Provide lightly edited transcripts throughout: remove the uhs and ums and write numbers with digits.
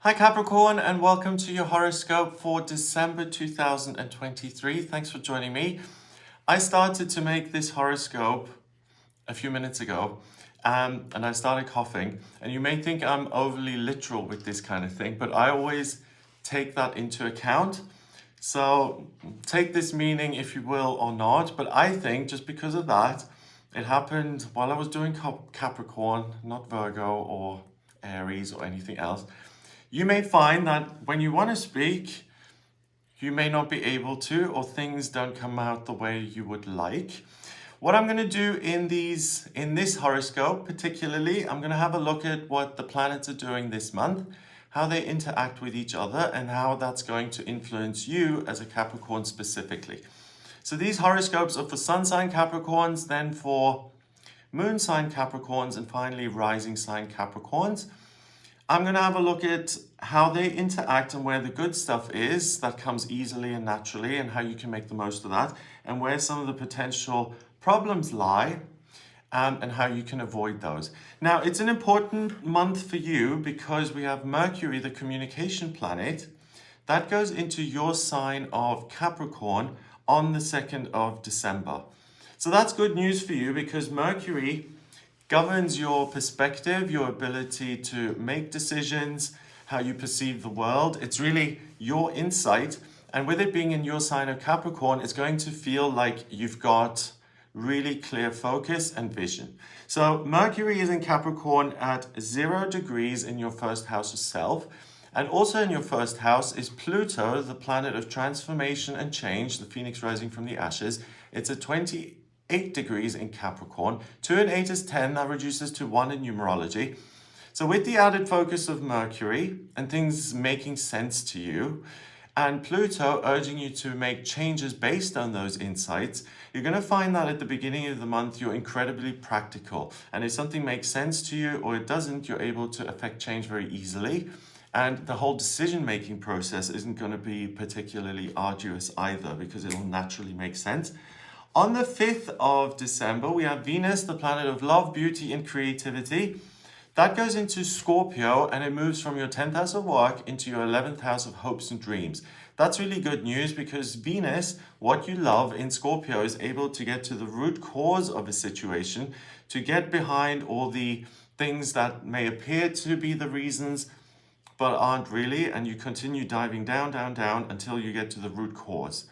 Hi Capricorn, and welcome to your horoscope for December 2023. Thanks for joining me. I started to make this horoscope a few minutes ago and I started coughing, and you may think I'm overly literal with this kind of thing, but I always take that into account. So take this meaning if you will or not, but I think just because of that, it happened while I was doing Capricorn, not Virgo or Aries or anything else. You may find that when you want to speak, you may not be able to, or things don't come out the way you would like. What I'm going to do in this horoscope particularly, I'm going to have a look at what the planets are doing this month, how they interact with each other, and how that's going to influence you as a Capricorn specifically. So these horoscopes are for Sun sign Capricorns, then for Moon sign Capricorns, and finally rising sign Capricorns. I'm going to have a look at how they interact and where the good stuff is that comes easily and naturally, and how you can make the most of that, and where some of the potential problems lie, and how you can avoid those. Now, it's an important month for you because we have Mercury, the communication planet, that goes into your sign of Capricorn on the 2nd of December. So that's good news for you because Mercury governs your perspective, your ability to make decisions, how you perceive the world. It's really your insight. And with it being in your sign of Capricorn, it's going to feel like you've got really clear focus and vision. So Mercury is in Capricorn at 0 degrees in your first house of self. And also in your first house is Pluto, the planet of transformation and change, the phoenix rising from the ashes. It's at 28 degrees in Capricorn. 2 and 8 is 10, that reduces to 1 in numerology. So with the added focus of Mercury and things making sense to you, and Pluto urging you to make changes based on those insights, you're going to find that at the beginning of the month, you're incredibly practical. And if something makes sense to you or it doesn't, you're able to affect change very easily. And the whole decision-making process isn't going to be particularly arduous either because it'll naturally make sense. On the 5th of December, we have Venus, the planet of love, beauty, and creativity. That goes into Scorpio and it moves from your 10th house of work into your 11th house of hopes and dreams. That's really good news because Venus, what you love in Scorpio, is able to get to the root cause of a situation, to get behind all the things that may appear to be the reasons but aren't really, and you continue diving down, down, down until you get to the root cause.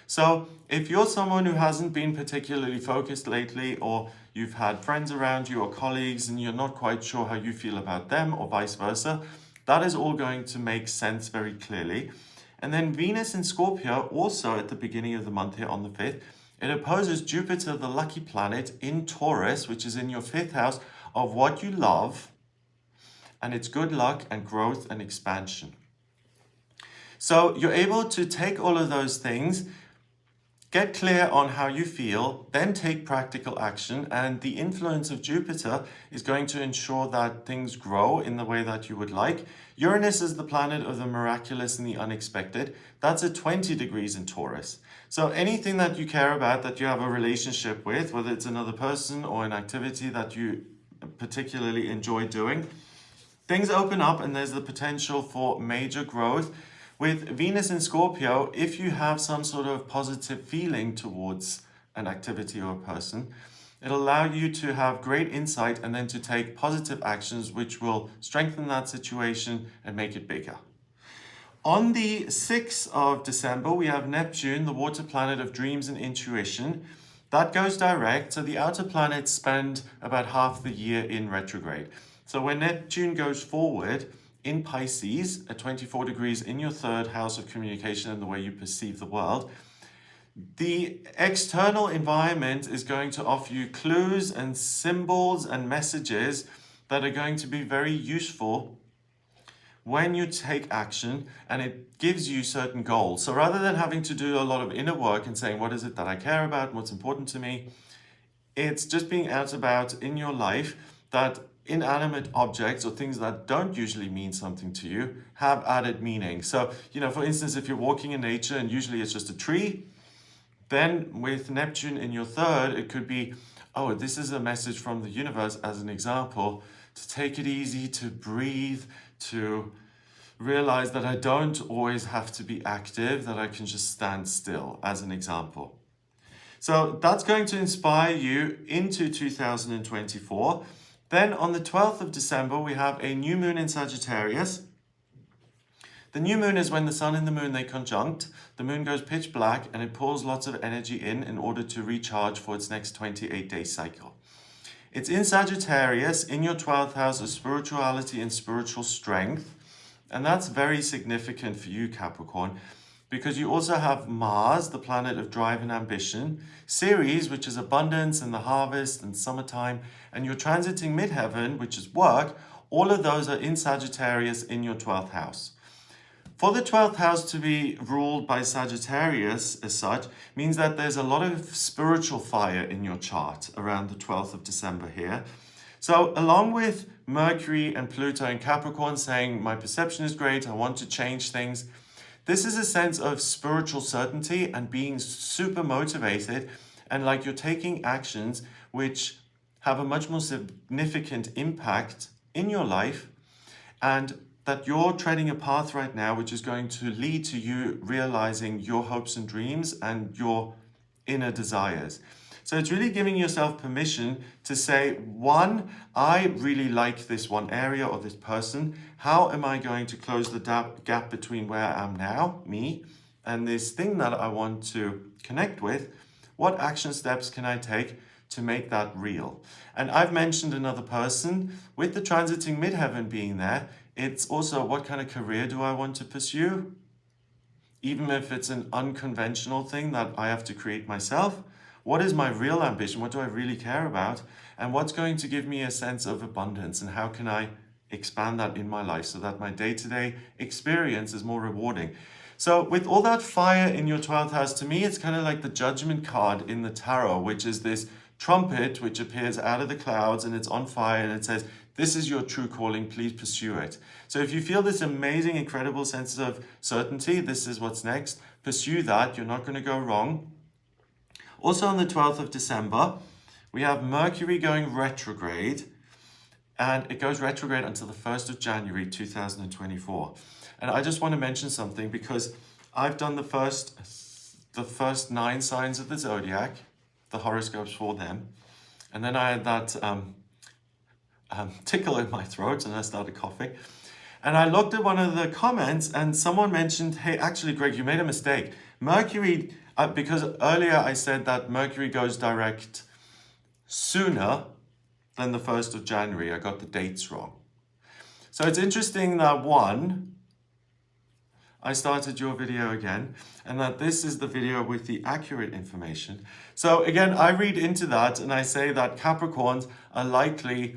So if you're someone who hasn't been particularly focused lately, or you've had friends around you or colleagues and you're not quite sure how you feel about them or vice versa, that is all going to make sense very clearly. And then Venus in Scorpio, also at the beginning of the month here on the 5th, it opposes Jupiter, the lucky planet, in Taurus, which is in your 5th house of what you love, and it's good luck and growth and expansion. So you're able to take all of those things, get clear on how you feel, then take practical action, and the influence of Jupiter is going to ensure that things grow in the way that you would like. Uranus is the planet of the miraculous and the unexpected. That's at 20 degrees in Taurus. So anything that you care about, that you have a relationship with, whether it's another person or an activity that you particularly enjoy doing, things open up and there's the potential for major growth. With Venus in Scorpio, if you have some sort of positive feeling towards an activity or a person, it'll allow you to have great insight and then to take positive actions which will strengthen that situation and make it bigger. On the 6th of December, we have Neptune, the water planet of dreams and intuition. That goes direct, so the outer planets spend about half the year in retrograde. So when Neptune goes forward, in Pisces at 24 degrees in your 3rd house of communication and the way you perceive the world, the external environment is going to offer you clues and symbols and messages that are going to be very useful when you take action, and it gives you certain goals. So rather than having to do a lot of inner work and saying, what is it that I care about, what's important to me, it's just being out about in your life that inanimate objects or things that don't usually mean something to you have added meaning. So, for instance, if you're walking in nature and usually it's just a tree, then with Neptune in your 3rd, it could be, oh, this is a message from the universe, as an example, to take it easy, to breathe, to realize that I don't always have to be active, that I can just stand still, as an example. So that's going to inspire you into 2024. Then on the 12th of December, we have a new moon in Sagittarius. The new moon is when the sun and the moon, they conjunct. The moon goes pitch black and it pulls lots of energy in order to recharge for its next 28-day cycle. It's in Sagittarius, in your 12th house of spirituality and spiritual strength. And that's very significant for you, Capricorn, because you also have Mars, the planet of drive and ambition, Ceres, which is abundance and the harvest and summertime, and you're transiting midheaven, which is work. All of those are in Sagittarius in your 12th house. For the 12th house to be ruled by Sagittarius as such means that there's a lot of spiritual fire in your chart around the 12th of December here. So along with Mercury and Pluto in Capricorn saying, my perception is great, I want to change things, this is a sense of spiritual certainty and being super motivated and like you're taking actions which have a much more significant impact in your life, and that you're treading a path right now which is going to lead to you realizing your hopes and dreams and your inner desires. So it's really giving yourself permission to say, one, I really like this one area or this person. How am I going to close the gap between where I am now, me, and this thing that I want to connect with? What action steps can I take to make that real? And I've mentioned another person. With the transiting midheaven being there, it's also what kind of career do I want to pursue? Even if it's an unconventional thing that I have to create myself. What is my real ambition? What do I really care about? And what's going to give me a sense of abundance? And how can I expand that in my life so that my day-to-day experience is more rewarding? So with all that fire in your 12th house, to me, it's kind of like the judgment card in the tarot, which is this trumpet which appears out of the clouds and it's on fire and it says, this is your true calling, please pursue it. So if you feel this amazing, incredible sense of certainty, this is what's next, pursue that, you're not going to go wrong. Also on the 12th of December, we have Mercury going retrograde, and it goes retrograde until the 1st of January 2024. And I just want to mention something because I've done the first 9 signs of the zodiac, the horoscopes for them, and then I had that tickle in my throat and I started coughing. And I looked at one of the comments and someone mentioned, hey, actually, Greg, you made a mistake. Mercury, because earlier I said that Mercury goes direct sooner than the 1st of January. I got the dates wrong. So it's interesting that I started your video again, and that this is the video with the accurate information. So again, I read into that and I say that Capricorns are likely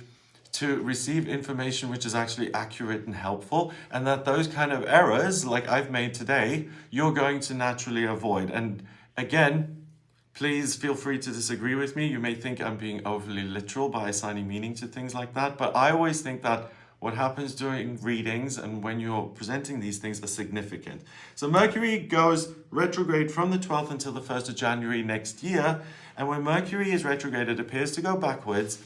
to receive information which is actually accurate and helpful, and that those kind of errors like I've made today, you're going to naturally avoid. And again, please feel free to disagree with me. You may think I'm being overly literal by assigning meaning to things like that, but I always think that what happens during readings and when you're presenting these things are significant. So Mercury goes retrograde from the 12th until the 1st of January next year, and when Mercury is retrograde, it appears to go backwards.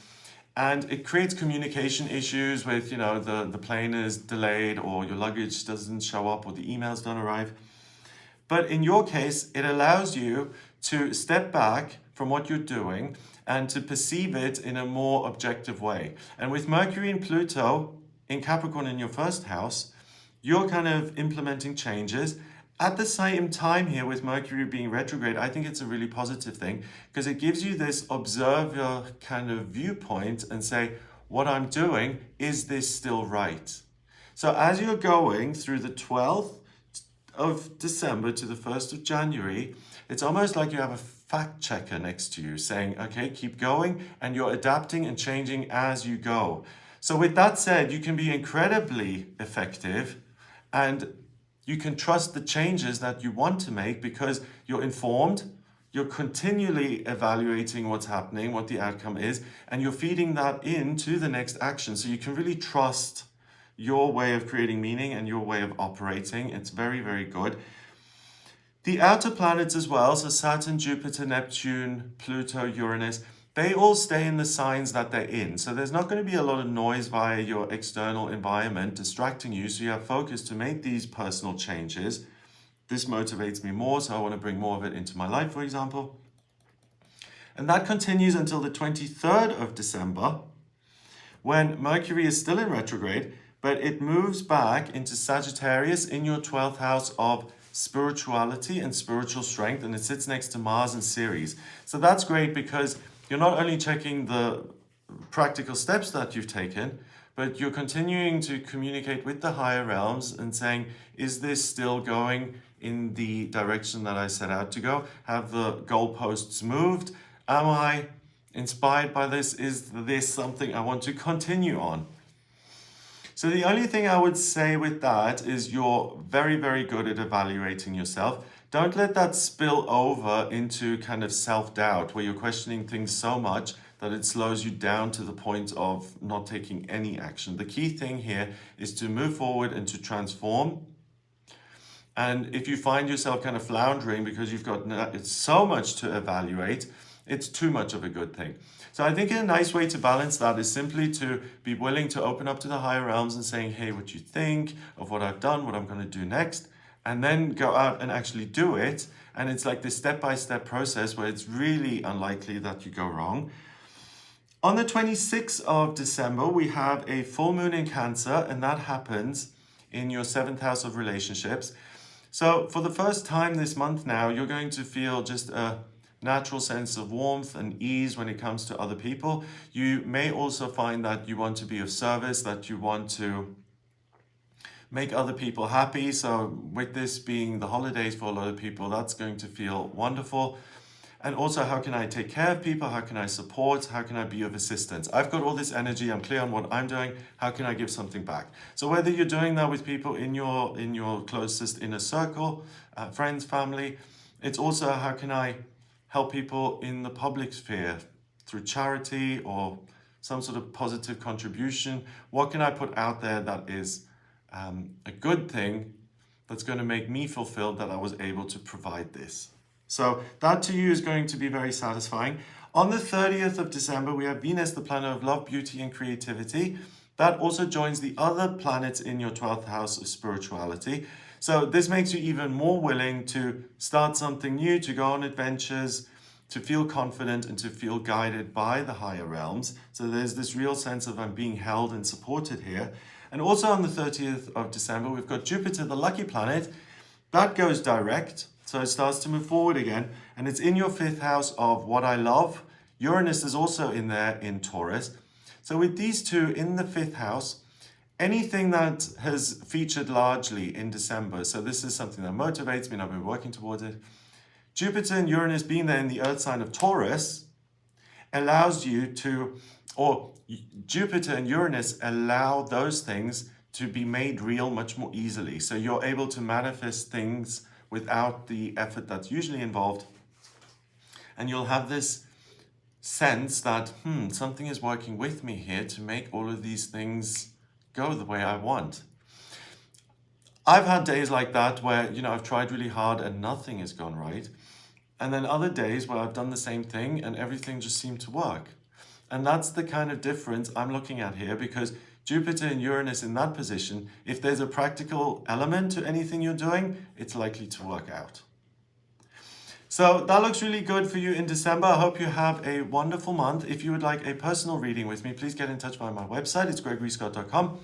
And it creates communication issues with, the plane is delayed or your luggage doesn't show up or the emails don't arrive. But in your case, it allows you to step back from what you're doing and to perceive it in a more objective way. And with Mercury and Pluto in Capricorn in your 1st house, you're kind of implementing changes. At the same time here with Mercury being retrograde, I think it's a really positive thing because it gives you this observer kind of viewpoint and say, what I'm doing, is this still right? So as you're going through the 12th of December to the 1st of January, it's almost like you have a fact checker next to you saying, okay, keep going, and you're adapting and changing as you go. So with that said, you can be incredibly effective and you can trust the changes that you want to make because you're informed, you're continually evaluating what's happening, what the outcome is, and you're feeding that into the next action. So you can really trust your way of creating meaning and your way of operating. It's very, very good. The outer planets as well, so Saturn, Jupiter, Neptune, Pluto, Uranus, they all stay in the signs that they're in. So there's not going to be a lot of noise via your external environment distracting you. So you have focus to make these personal changes. This motivates me more, so I want to bring more of it into my life, for example. And that continues until the 23rd of December, when Mercury is still in retrograde, but it moves back into Sagittarius in your 12th house of spirituality and spiritual strength, and it sits next to Mars and Ceres. So that's great because you're not only checking the practical steps that you've taken, but you're continuing to communicate with the higher realms and saying, is this still going in the direction that I set out to go? Have the goalposts moved? Am I inspired by this? Is this something I want to continue on? So the only thing I would say with that is you're very, very good at evaluating yourself. Don't let that spill over into kind of self-doubt where you're questioning things so much that it slows you down to the point of not taking any action. The key thing here is to move forward and to transform. And if you find yourself kind of floundering because you've got so much to evaluate, it's too much of a good thing. So I think a nice way to balance that is simply to be willing to open up to the higher realms and saying, hey, what you think of what I've done, what I'm going to do next, and then go out and actually do it. And it's like this step-by-step process where it's really unlikely that you go wrong. On the 26th of December, we have a full moon in Cancer, and that happens in your 7th house of relationships. So for the first time this month now, you're going to feel just a natural sense of warmth and ease when it comes to other people. You may also find that you want to be of service, that you want to make other people happy. So with this being the holidays for a lot of people, that's going to feel wonderful. And also, how can I take care of people? How can I support? How can I be of assistance? I've got all this energy. I'm clear on what I'm doing. How can I give something back? So whether you're doing that with people in your closest inner circle, friends, family, it's also how can I help people in the public sphere through charity or some sort of positive contribution. What can I put out there that is a good thing that's going to make me fulfilled that I was able to provide this? So that to you is going to be very satisfying. On the 30th of December, we have Venus, the planet of love, beauty, and creativity. That also joins the other planets in your 12th house of spirituality. So this makes you even more willing to start something new, to go on adventures, to feel confident and to feel guided by the higher realms. So there's this real sense of I'm being held and supported here. And also on the 30th of December, we've got Jupiter, the lucky planet. That goes direct. So it starts to move forward again, and it's in your 5th house of what I love. Uranus is also in there in Taurus. So with these two in the 5th house, anything that has featured largely in December, so this is something that motivates me and I've been working towards it. Jupiter and Uranus being there in the earth sign of Taurus allows you to, or Jupiter and Uranus allow those things to be made real much more easily. So you're able to manifest things without the effort that's usually involved. And you'll have this sense that, something is working with me here to make all of these things go the way I want. I've had days like that where, I've tried really hard and nothing has gone right. And then other days where I've done the same thing and everything just seemed to work. And that's the kind of difference I'm looking at here, because Jupiter and Uranus in that position, if there's a practical element to anything you're doing, it's likely to work out. So that looks really good for you in December. I hope you have a wonderful month. If you would like a personal reading with me, please get in touch via my website. It's gregoryscott.com.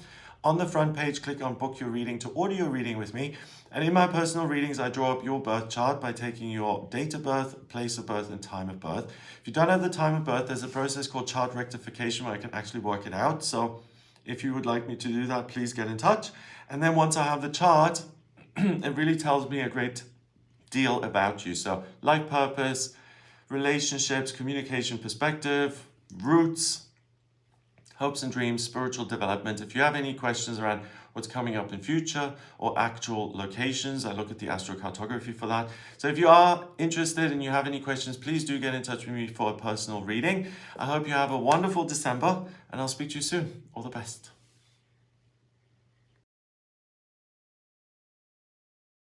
On the front page, click on Book Your Reading to order your reading with me. And in my personal readings, I draw up your birth chart by taking your date of birth, place of birth, and time of birth. If you don't have the time of birth, there's a process called chart rectification where I can actually work it out. So if you would like me to do that, please get in touch. And then once I have the chart, it really tells me a great deal about you. So life purpose, relationships, communication perspective, roots, hopes and dreams, spiritual development. If you have any questions around what's coming up in future or actual locations, I look at the astrocartography for that. So if you are interested and you have any questions, please do get in touch with me for a personal reading. I hope you have a wonderful December and I'll speak to you soon. All the best.